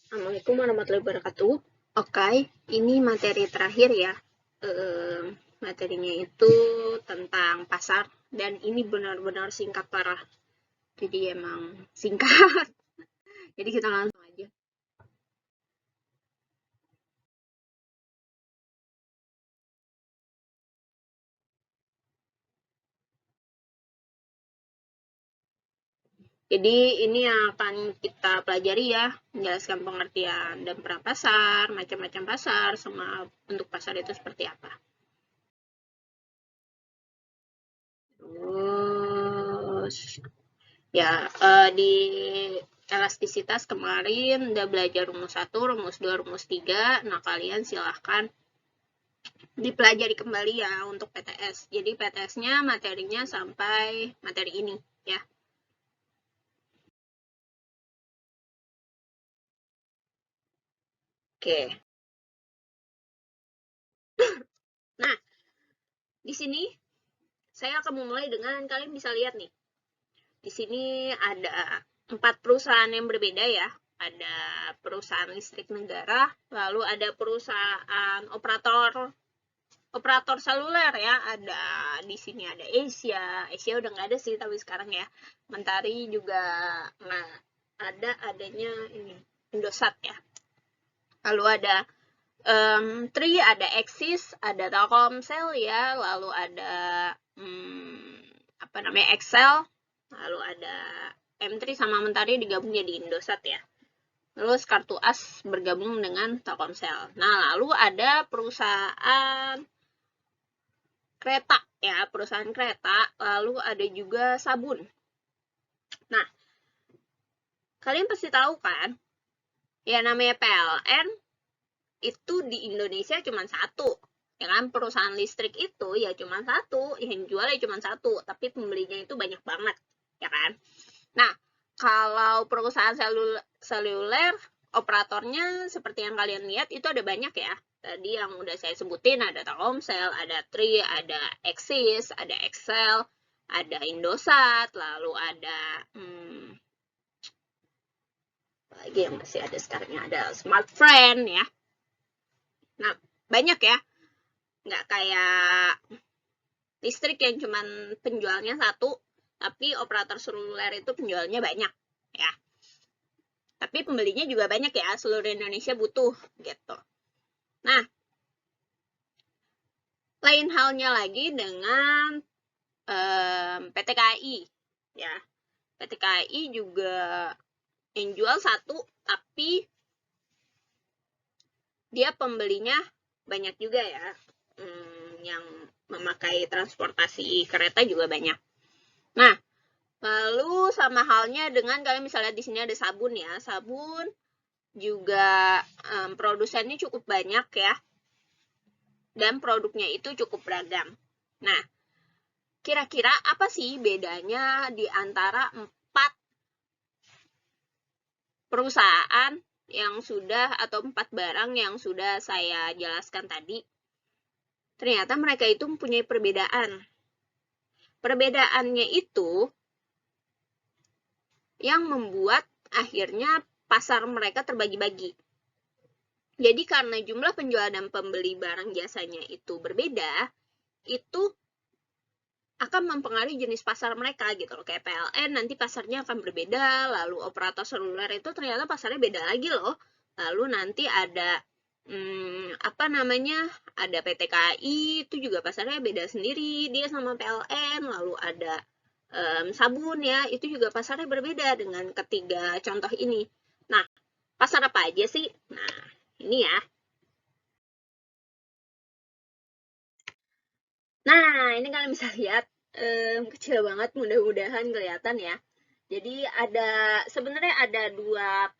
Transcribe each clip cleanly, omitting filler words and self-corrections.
Assalamualaikum warahmatullahi wabarakatuh. Oke, ini materi terakhir ya. Materinya itu tentang pasar dan ini benar-benar singkat parah. Jadi emang singkat. Jadi kita langsung aja. Jadi ini yang akan kita pelajari ya, menjelaskan pengertian dan peran pasar, macam-macam pasar, sama bentuk pasar itu seperti apa. Terus ya, di elastisitas kemarin udah belajar rumus 1, rumus 2, rumus 3. Nah, kalian silahkan dipelajari kembali ya untuk PTS. Jadi PTS-nya materinya sampai materi ini ya. Oke. Nah, di sini saya akan memulai dengan kalian bisa lihat nih. Di sini ada 4 perusahaan yang berbeda ya. Ada perusahaan listrik negara, lalu ada perusahaan operator seluler ya. Ada di sini ada Asia udah nggak ada sih tapi sekarang ya. Mentari juga nah adanya ini Indosat ya. Lalu ada Tri, ada Axis, ada Telkomsel ya, lalu ada Excel, lalu ada M3 sama Mentari digabung jadi Indosat ya. Terus kartu as bergabung dengan Telkomsel. Nah, lalu ada perusahaan kereta ya, perusahaan kereta, lalu ada juga sabun. Nah, kalian pasti tahu kan, ya namanya PLN itu di Indonesia cuma satu. Ya kan, perusahaan listrik itu ya cuma satu, yang jual ya cuma satu, tapi pembelinya itu banyak banget, ya kan? Nah, kalau perusahaan seluler, operatornya seperti yang kalian lihat itu ada banyak ya. Tadi yang udah saya sebutin ada Telkomsel, ada Tri, ada Axis, ada Excel, ada Indosat, lalu ada lagi yang masih ada sekarang ada Smartfren ya. Nah, banyak ya. Nggak kayak listrik yang cuman penjualnya satu, tapi operator seluler itu penjualnya banyak ya. Tapi pembelinya juga banyak ya, seluruh Indonesia butuh gitu. Nah, lain halnya lagi dengan PT KAI ya. PT KAI juga yang jual satu, tapi dia pembelinya banyak juga ya. Yang memakai transportasi kereta juga banyak. Nah, lalu sama halnya dengan kalian bisa lihat di sini ada sabun ya. Sabun juga produsennya cukup banyak ya. Dan produknya itu cukup beragam. Nah, kira-kira apa sih bedanya di antara 4 perusahaan yang sudah atau 4 barang yang sudah saya jelaskan tadi? Ternyata mereka itu mempunyai perbedaan. Perbedaannya itu yang membuat akhirnya pasar mereka terbagi-bagi. Jadi karena jumlah penjual dan pembeli barang jasanya itu berbeda, itu akan mempengaruhi jenis pasar mereka gitu loh. Kayak PLN nanti pasarnya akan berbeda, lalu operator seluler itu ternyata pasarnya beda lagi loh. Lalu nanti ada ada PT KAI itu juga pasarnya beda sendiri dia sama PLN. Lalu ada sabun ya, itu juga pasarnya berbeda dengan ketiga contoh ini. Nah, pasar apa aja sih? Nah, ini ya. Nah, ini kalian bisa lihat kecil banget, mudah-mudahan kelihatan ya. Jadi sebenarnya ada dua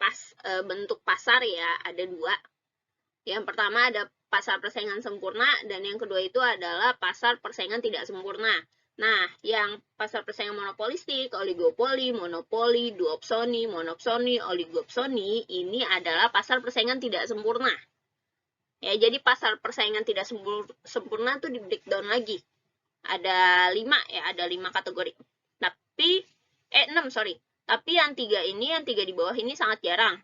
bentuk pasar ya, ada dua. Yang pertama ada pasar persaingan sempurna dan yang kedua itu adalah pasar persaingan tidak sempurna. Nah, yang pasar persaingan monopolistik, oligopoli, monopoli, duopsoni, monopsoni, oligopsoni ini adalah pasar persaingan tidak sempurna. Ya, jadi pasar persaingan tidak sempurna tuh di breakdown lagi. Ada 5 ya, ada 5 kategori. Tapi 6 sorry. Tapi yang 3 ini, yang 3 di bawah ini sangat jarang.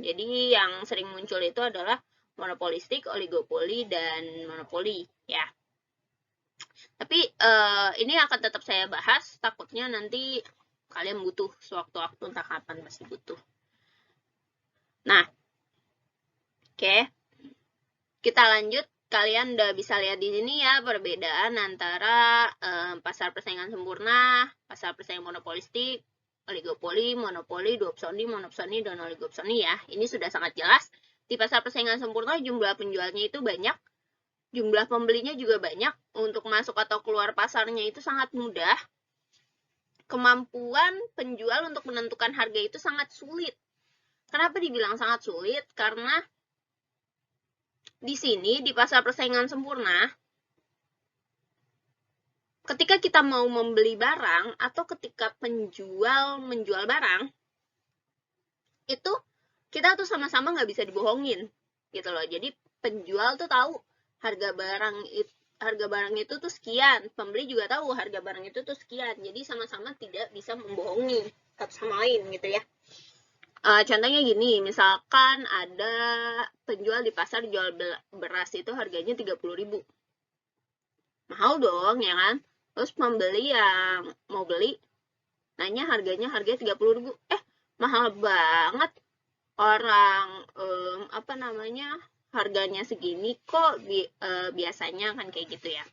Jadi yang sering muncul itu adalah monopolistik, oligopoli, dan monopoli ya. Tapi ini akan tetap saya bahas, takutnya nanti kalian butuh sewaktu-waktu, entah kapan pasti butuh. Nah, oke. Kita lanjut. Kalian udah bisa lihat di sini ya perbedaan antara pasar persaingan sempurna, pasar persaingan monopolistik, oligopoli, monopoli, duopsoni, monopsoni, dan oligopsoni ya. Ini sudah sangat jelas. Di pasar persaingan sempurna jumlah penjualnya itu banyak, jumlah pembelinya juga banyak. Untuk masuk atau keluar pasarnya itu sangat mudah. Kemampuan penjual untuk menentukan harga itu sangat sulit. Kenapa dibilang sangat sulit? Karena di sini, di pasar persaingan sempurna, ketika kita mau membeli barang atau ketika penjual menjual barang, itu kita tuh sama-sama nggak bisa dibohongin, gitu loh. Jadi penjual tuh tahu harga barang itu tuh sekian, pembeli juga tahu harga barang itu tuh sekian. Jadi sama-sama tidak bisa membohongi satu sama lain, gitu ya. Contohnya gini, misalkan ada penjual di pasar jual beras itu harganya 30.000. Mahal dong, ya kan? Terus pembeli yang mau beli nanya harganya 30.000. Mahal banget. Orang harganya segini kok biasanya kan kayak gitu ya.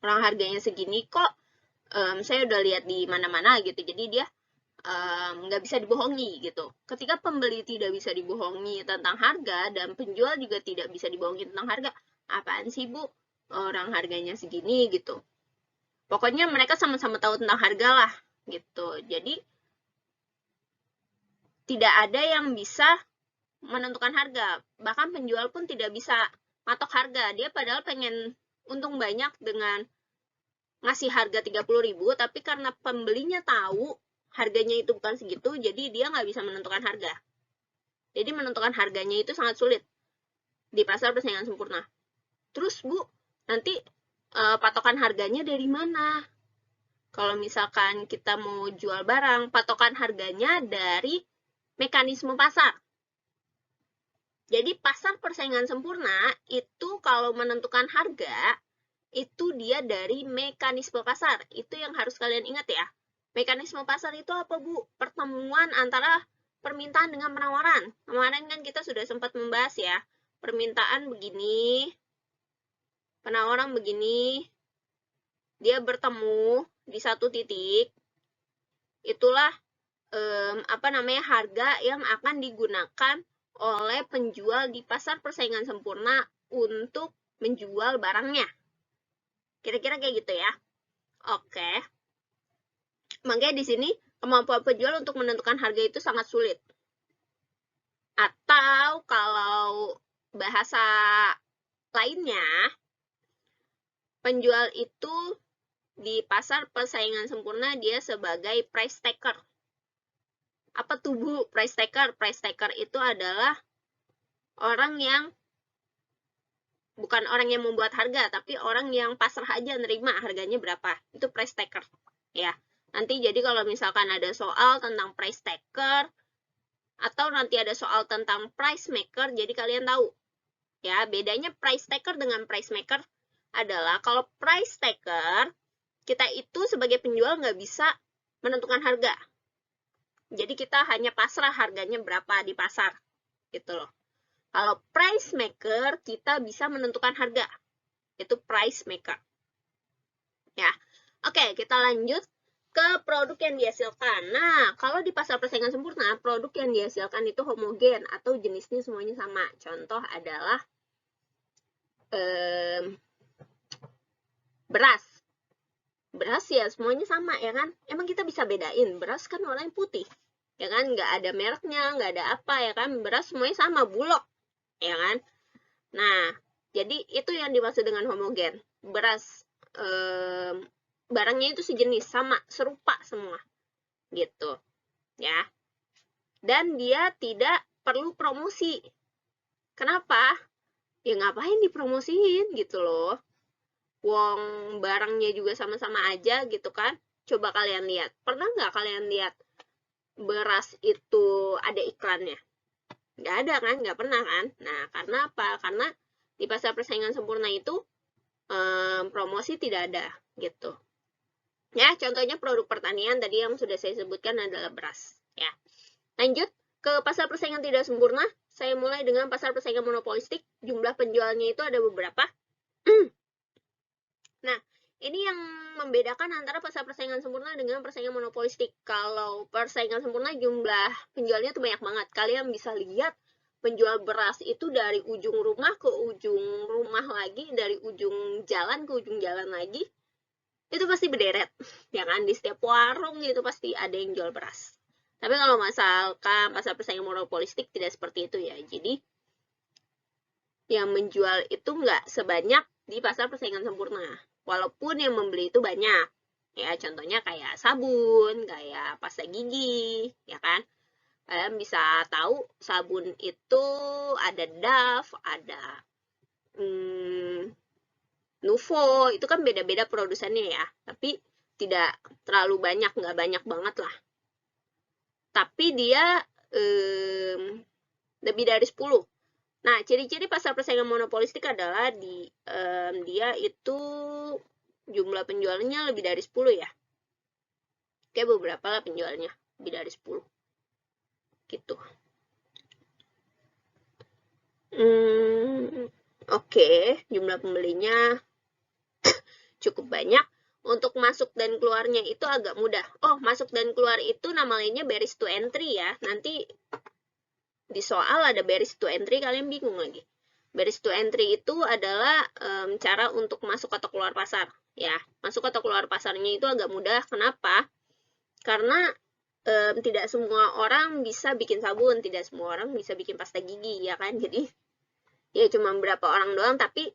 Orang harganya segini kok saya udah lihat di mana-mana gitu. Jadi dia nggak bisa dibohongi gitu. Ketika pembeli tidak bisa dibohongi tentang harga dan penjual juga tidak bisa dibohongi tentang harga, apaan sih Bu? Orang harganya segini gitu. Pokoknya mereka sama-sama tahu tentang harga lah gitu. Jadi tidak ada yang bisa menentukan harga. Bahkan penjual pun tidak bisa matok harga. Dia padahal pengen untung banyak dengan ngasih harga 30.000, tapi karena pembelinya tahu harganya itu bukan segitu, jadi dia nggak bisa menentukan harga. Jadi menentukan harganya itu sangat sulit di pasar persaingan sempurna. Terus Bu, nanti patokan harganya dari mana? Kalau misalkan kita mau jual barang, patokan harganya dari mekanisme pasar. Jadi pasar persaingan sempurna itu kalau menentukan harga, itu dia dari mekanisme pasar. Itu yang harus kalian ingat ya. Mekanisme pasar itu apa Bu? Pertemuan antara permintaan dengan penawaran. Kemarin kan kita sudah sempat membahas ya. Permintaan begini, penawaran begini, dia bertemu di satu titik. Itulah harga yang akan digunakan oleh penjual di pasar persaingan sempurna untuk menjual barangnya. Kira-kira kayak gitu ya. Oke. Makanya di sini kemampuan penjual untuk menentukan harga itu sangat sulit. Atau kalau bahasa lainnya, penjual itu di pasar persaingan sempurna dia sebagai price taker. Apa tuh Bu price taker? Price taker itu adalah orang yang bukan orang yang membuat harga, tapi orang yang pasrah aja nerima harganya berapa. Itu price taker. Ya. Nanti jadi kalau misalkan ada soal tentang price taker atau nanti ada soal tentang price maker, jadi kalian tahu. Ya, bedanya price taker dengan price maker adalah kalau price taker, kita itu sebagai penjual nggak bisa menentukan harga. Jadi kita hanya pasrah harganya berapa di pasar. Gitu loh. Kalau price maker, kita bisa menentukan harga. Itu price maker. Ya. Oke, kita lanjut ke produk yang dihasilkan. Nah, kalau di pasar persaingan sempurna, produk yang dihasilkan itu homogen atau jenisnya semuanya sama. Contoh adalah beras. Beras ya semuanya sama ya kan. Emang kita bisa bedain, beras kan warnanya putih. Ya kan, nggak ada mereknya, nggak ada apa ya kan. Beras semuanya sama, bulog. Ya kan. Nah, jadi itu yang dimaksud dengan homogen. Beras barangnya itu sejenis, sama, serupa semua. Gitu. Ya. Dan dia tidak perlu promosi. Kenapa? Ya ngapain dipromosiin gitu loh. Wong barangnya juga sama-sama aja gitu kan. Coba kalian lihat. Pernah nggak kalian lihat beras itu ada iklannya? Nggak ada kan, nggak pernah kan. Nah, karena apa? Karena di pasar persaingan sempurna itu promosi tidak ada gitu. Ya, contohnya produk pertanian tadi yang sudah saya sebutkan adalah beras. Ya, lanjut ke pasar persaingan tidak sempurna. Saya mulai dengan pasar persaingan monopolistik. Jumlah penjualnya itu ada beberapa. Nah, ini yang membedakan antara pasar persaingan sempurna dengan persaingan monopolistik. Kalau persaingan sempurna jumlah penjualnya tuh banyak banget. Kalian bisa lihat penjual beras itu dari ujung rumah ke ujung rumah lagi, dari ujung jalan ke ujung jalan lagi. Itu pasti berderet, ya kan? Di setiap warung itu pasti ada yang jual beras. Tapi kalau misalkan pasar persaingan monopolistik tidak seperti itu ya. Jadi yang menjual itu nggak sebanyak di pasar persaingan sempurna. Walaupun yang membeli itu banyak. Ya, contohnya kayak sabun, kayak pasta gigi, ya kan? Kalian bisa tahu sabun itu ada Dove, ada Nuvo, itu kan beda-beda produsennya ya. Tapi tidak terlalu banyak, nggak banyak banget lah. Tapi dia lebih dari 10. Nah, ciri-ciri pasar persaingan monopolistik adalah dia itu jumlah penjualnya lebih dari 10 ya. Kayak beberapa lah penjualnya, lebih dari 10. Gitu. Oke, jumlah pembelinya cukup banyak. Untuk masuk dan keluarnya itu agak mudah. Oh, masuk dan keluar itu namanya barriers to entry ya. Nanti di soal ada barriers to entry, kalian bingung lagi. Barriers to entry itu adalah cara untuk masuk atau keluar pasar. Ya, masuk atau keluar pasarnya itu agak mudah. Kenapa? Karena tidak semua orang bisa bikin sabun, tidak semua orang bisa bikin pasta gigi, ya kan? Jadi, ya cuma beberapa orang doang, tapi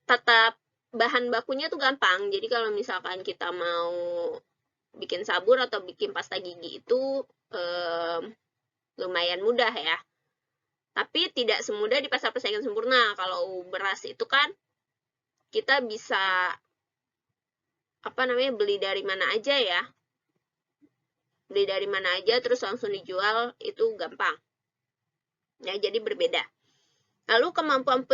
tetap bahan bakunya tuh gampang. Jadi kalau misalkan kita mau bikin sabun atau bikin pasta gigi itu lumayan mudah ya. Tapi tidak semudah di pasar persaingan sempurna. Kalau beras itu kan kita bisa beli dari mana aja ya. Beli dari mana aja terus langsung dijual itu gampang. Ya, jadi berbeda. Lalu kemampuan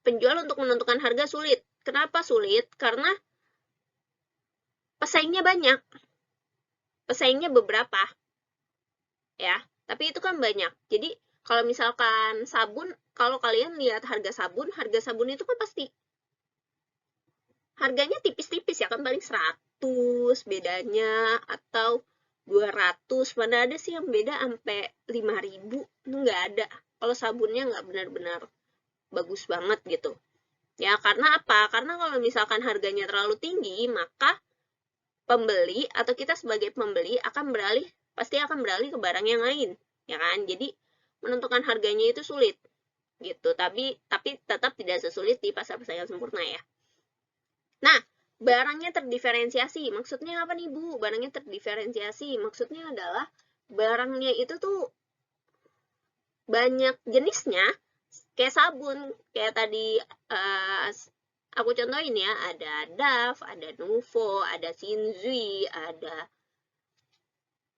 penjual untuk menentukan harga sulit. Kenapa sulit? Karena pesaingnya banyak. Pesaingnya beberapa. Ya, tapi itu kan banyak. Jadi kalau misalkan sabun, kalau kalian lihat harga sabun itu kan pasti harganya tipis-tipis ya kan, paling 100 bedanya atau 200, mana ada sih yang beda sampai 5.000, itu nggak ada. Kalau sabunnya nggak benar-benar bagus banget gitu. Ya, karena apa? Karena kalau misalkan harganya terlalu tinggi, maka pembeli atau kita sebagai pembeli pasti akan beralih ke barang yang lain, ya kan? Jadi menentukan harganya itu sulit gitu. Tapi tetap tidak sesulit di pasar persaingan sempurna ya. Nah, barangnya terdiferensiasi. Maksudnya apa nih, Bu? Barangnya terdiferensiasi. Maksudnya adalah barangnya itu tuh banyak jenisnya. Kayak sabun, kayak tadi aku contohin ya, ada Dove, ada Nuvo, ada Shinzui, ada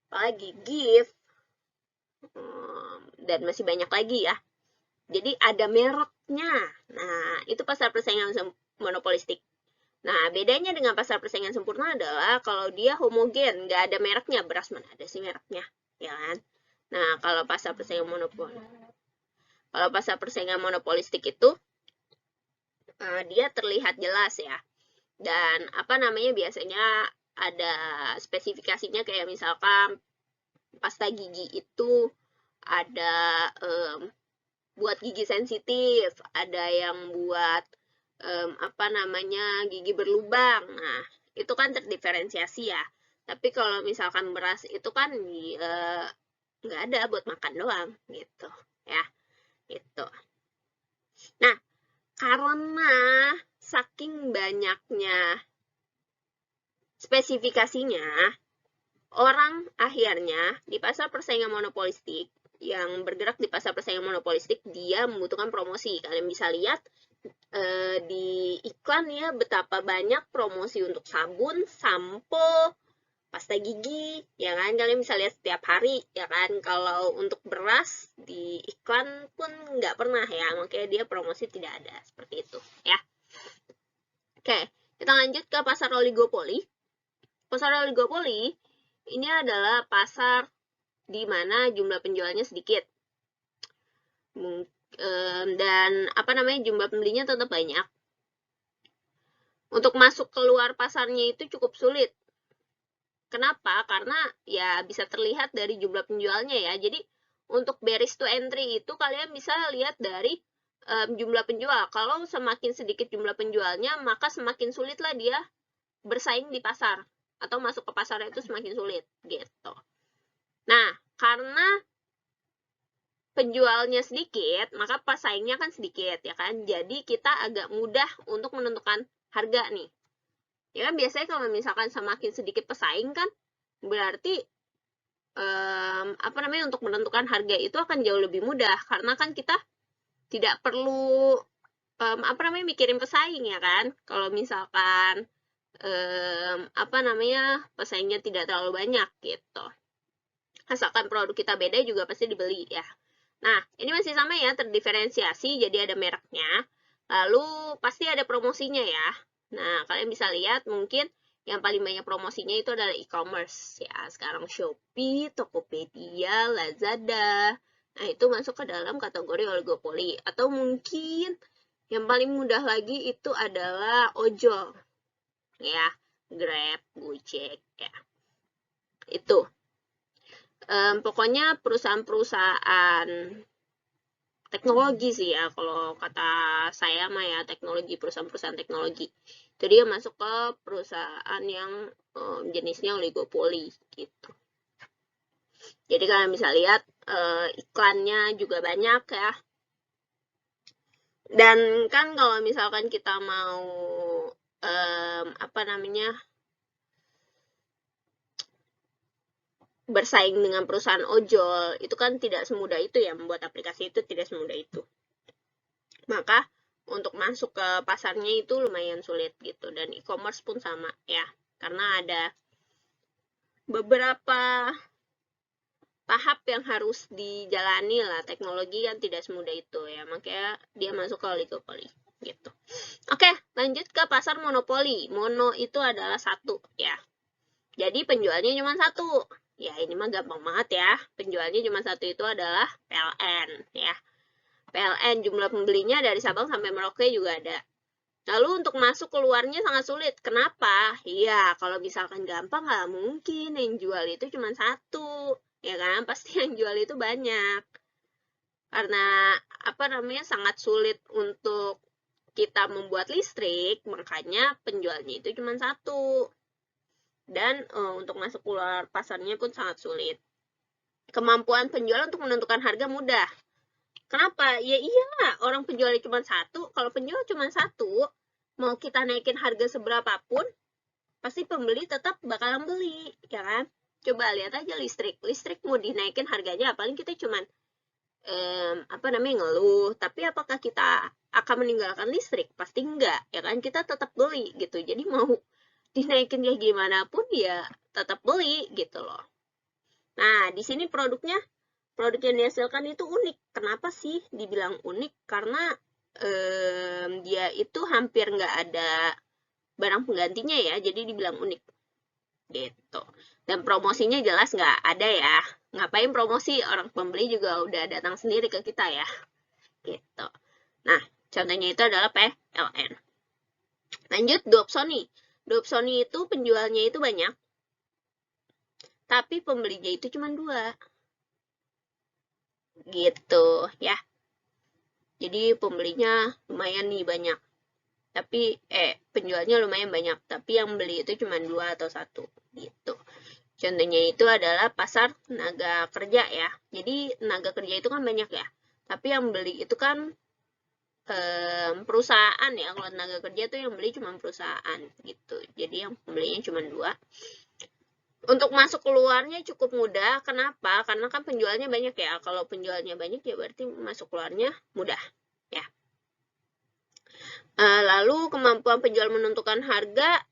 apalagi Gift, dan masih banyak lagi ya. Jadi ada mereknya. Nah, itu pasar persaingan monopolistik. Nah, bedanya dengan pasar persaingan sempurna adalah kalau dia homogen, nggak ada mereknya. Beras mana ada sih mereknya, ya kan? Nah, kalau pasar persaingan monopolistik itu dia terlihat jelas ya. Dan biasanya ada spesifikasinya, kayak misalkan pasta gigi itu ada buat gigi sensitif, ada yang buat gigi berlubang. Nah, itu kan terdiferensiasi ya. Tapi kalau misalkan beras itu kan nggak ada, buat makan doang gitu ya. Gitu. Nah, karena saking banyaknya spesifikasinya, orang akhirnya di pasar persaingan monopolistik, yang bergerak di pasar persaingan monopolistik, dia membutuhkan promosi. Kalian bisa lihat di iklan ya, betapa banyak promosi untuk sabun, sampo, pasta gigi, ya kan, kalian bisa lihat setiap hari, ya kan. Kalau untuk beras di iklan pun nggak pernah ya, makanya dia promosi tidak ada, seperti itu ya. Oke, kita lanjut ke pasar oligopoli. Pasar oligopoli ini adalah pasar di mana jumlah penjualnya sedikit. Dan jumlah pembelinya tetap banyak. Untuk masuk keluar pasarnya itu cukup sulit. Kenapa? Karena ya bisa terlihat dari jumlah penjualnya ya. Jadi untuk barriers to entry itu kalian bisa lihat dari jumlah penjual. Kalau semakin sedikit jumlah penjualnya, maka semakin sulitlah dia bersaing di pasar. Atau masuk ke pasar itu semakin sulit gitu. Nah, karena penjualnya sedikit, maka pesaingnya kan sedikit ya kan. Jadi kita agak mudah untuk menentukan harga nih. Ya kan biasanya kalau misalkan semakin sedikit pesaing kan berarti untuk menentukan harga itu akan jauh lebih mudah karena kan kita tidak perlu mikirin pesaing ya kan. Kalau misalkan pesaingnya tidak terlalu banyak gitu. Asalkan produk kita beda juga pasti dibeli ya. Nah, ini masih sama ya, terdiferensiasi, jadi ada mereknya. Lalu, pasti ada promosinya ya. Nah, kalian bisa lihat mungkin yang paling banyak promosinya itu adalah e-commerce ya. Sekarang Shopee, Tokopedia, Lazada. Nah, itu masuk ke dalam kategori oligopoli. Atau mungkin yang paling mudah lagi itu adalah ojol. Ya, Grab, Gojek ya. Itu. Pokoknya perusahaan-perusahaan teknologi sih ya, kalau kata saya mah ya, perusahaan-perusahaan teknologi. Jadi dia masuk ke perusahaan yang jenisnya oligopoli gitu. Jadi kalian bisa lihat iklannya juga banyak ya. Dan kan kalau misalkan kita mau bersaing dengan perusahaan ojol, itu kan tidak semudah itu ya, membuat aplikasi itu tidak semudah itu. Maka untuk masuk ke pasarnya itu lumayan sulit gitu, dan e-commerce pun sama ya, karena ada beberapa tahap yang harus dijalani lah, teknologi kan tidak semudah itu ya, makanya dia masuk ke oligopoli gitu. Oke, lanjut ke pasar monopoli. Mono itu adalah satu ya, jadi penjualnya cuma satu. Ya, ini mah gampang banget ya. Penjualnya cuma satu, itu adalah PLN ya. PLN jumlah pembelinya dari Sabang sampai Merauke juga ada. Lalu untuk masuk keluarnya sangat sulit. Kenapa? Iya, kalau misalkan gampang nggak mungkin yang jual itu cuma satu. Ya kan? Pasti yang jual itu banyak. Karena sangat sulit untuk kita membuat listrik, makanya penjualnya itu cuma satu. Dan untuk masuk keluar pasarnya pun sangat sulit. Kemampuan penjual untuk menentukan harga mudah. Kenapa? Ya iyalah, orang penjualnya cuma satu. Kalau penjual cuma satu, mau kita naikin harga seberapapun, pasti pembeli tetap bakalan beli, ya kan? Coba lihat aja listrik. Listrik mau dinaikin harganya, paling kita cuma ngeluh. Tapi apakah kita akan meninggalkan listrik? Pasti enggak, ya kan? Kita tetap beli gitu. Jadi mau dinaikin kayak gimana pun ya tetap beli gitu loh. Nah, di sini produk yang dihasilkan itu unik. Kenapa sih dibilang unik? Karena dia itu hampir nggak ada barang penggantinya ya, jadi dibilang unik gitu. Dan promosinya jelas nggak ada ya. Ngapain promosi, orang pembeli juga udah datang sendiri ke kita ya gitu. Nah, contohnya itu adalah PLN. Lanjut, Duopsoni. Duopsoni itu penjualnya itu banyak, tapi pembelinya itu cuma 2. Gitu ya. Jadi pembelinya lumayan nih banyak. Tapi penjualnya lumayan banyak, tapi yang beli itu cuma 2 atau 1 gitu. Contohnya itu adalah pasar tenaga kerja ya. Jadi tenaga kerja itu kan banyak ya. Tapi yang beli itu kan perusahaan ya. Kalau tenaga kerja tuh yang beli cuma perusahaan gitu. Jadi yang pembelinya cuma 2. Untuk masuk keluarnya cukup mudah. Kenapa? Karena kan penjualnya banyak ya. Kalau penjualnya banyak ya berarti masuk keluarnya mudah ya. Lalu kemampuan penjual menentukan harga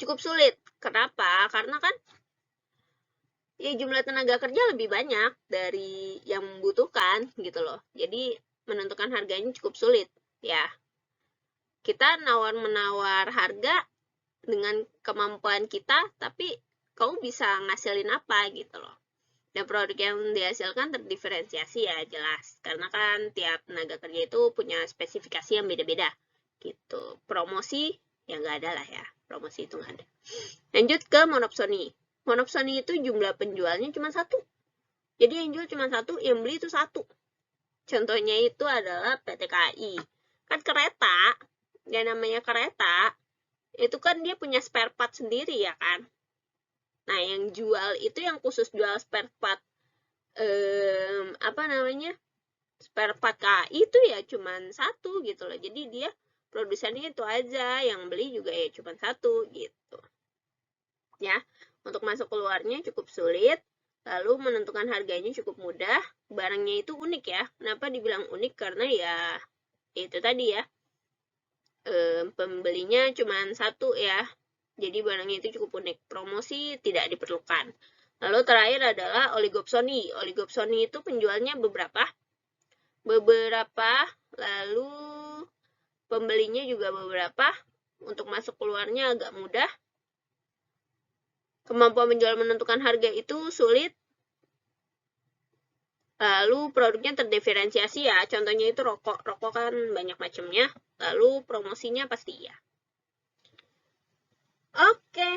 cukup sulit. Kenapa? Karena kan ya jumlah tenaga kerja lebih banyak dari yang membutuhkan gitu loh. Jadi menentukan harganya cukup sulit ya. Kita menawar harga dengan kemampuan kita, tapi kamu bisa ngasilin apa gitu loh. Dan produk yang dihasilkan terdiferensiasi ya jelas. Karena kan tiap tenaga kerja itu punya spesifikasi yang beda-beda gitu. Promosi ya nggak ada lah ya. Promosi itu nggak ada. Lanjut ke monopsoni. Monopsoni itu jumlah penjualnya cuma satu. Jadi yang jual cuma satu, yang beli itu satu. Contohnya itu adalah PT KAI. Kan kereta, yang namanya kereta, itu kan dia punya spare part sendiri ya kan. Nah, yang jual itu yang khusus jual spare part spare part KAI itu ya cuma satu gitu loh. Jadi dia produsennya itu aja, yang beli juga ya cuma satu gitu. Ya, untuk masuk keluarnya cukup sulit. Lalu menentukan harganya cukup mudah, barangnya itu unik ya. Kenapa dibilang unik? Karena ya itu tadi ya, pembelinya cuma satu ya. Jadi barangnya itu cukup unik. Promosi tidak diperlukan. Lalu terakhir adalah oligopsoni. Oligopsoni itu penjualnya beberapa, lalu pembelinya juga beberapa. Untuk masuk keluarnya agak mudah. Kemampuan menjual menentukan harga itu sulit. Lalu produknya terdiferensiasi ya, contohnya itu rokok. Rokok kan banyak macamnya. Lalu promosinya pasti ya. Oke.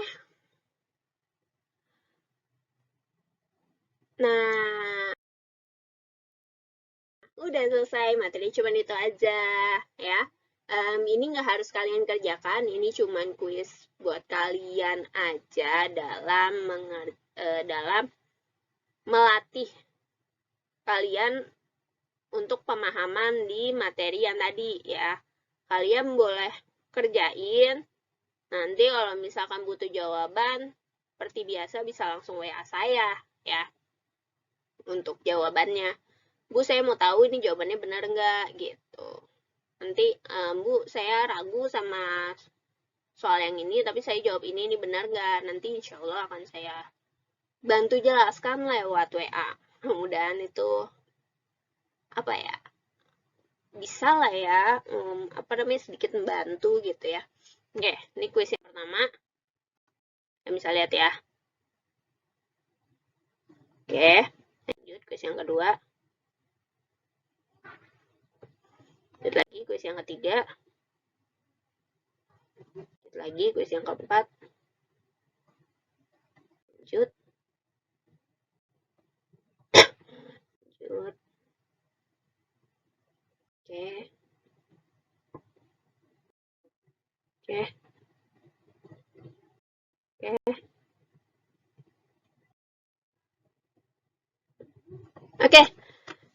Nah, udah selesai materi, cuman itu aja ya. Ini nggak harus kalian kerjakan, ini cuman kuis buat kalian aja dalam melatih kalian untuk pemahaman di materi yang tadi ya. Kalian boleh kerjain. Nanti kalau misalkan butuh jawaban, seperti biasa bisa langsung WA saya ya. Untuk jawabannya. Bu, saya mau tahu ini jawabannya benar nggak gitu. Nanti, Bu, saya ragu sama soal yang ini, tapi saya jawab ini benar nggak? Nanti insya Allah akan saya bantu jelaskan lewat WA. Mudah-mudahan itu apa ya, bisa lah ya, sedikit membantu gitu ya. Oke, ini kuis yang pertama. Kita bisa lihat ya. Oke, lanjut kuis yang kedua. Lanjut lagi kuis yang ketiga. Lanjut lagi kuis yang keempat. Lanjut. Lanjut. Oke. Oke. Oke. Oke.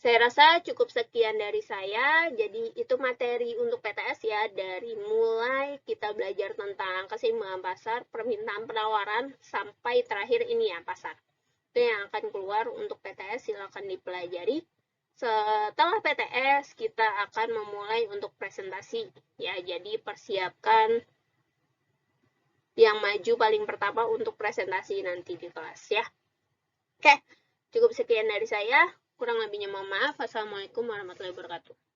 Saya rasa cukup sekian dari saya. Jadi itu materi untuk PTS ya, dari mulai kita belajar tentang keseimbangan pasar, permintaan penawaran, sampai terakhir ini ya, pasar. Itu yang akan keluar untuk PTS, silakan dipelajari. Setelah PTS, kita akan memulai untuk presentasi ya. Jadi persiapkan yang maju paling pertama untuk presentasi nanti di kelas ya. Oke, cukup sekian dari saya. Kurang lebihnya mohon maaf. Wassalamualaikum warahmatullahi wabarakatuh.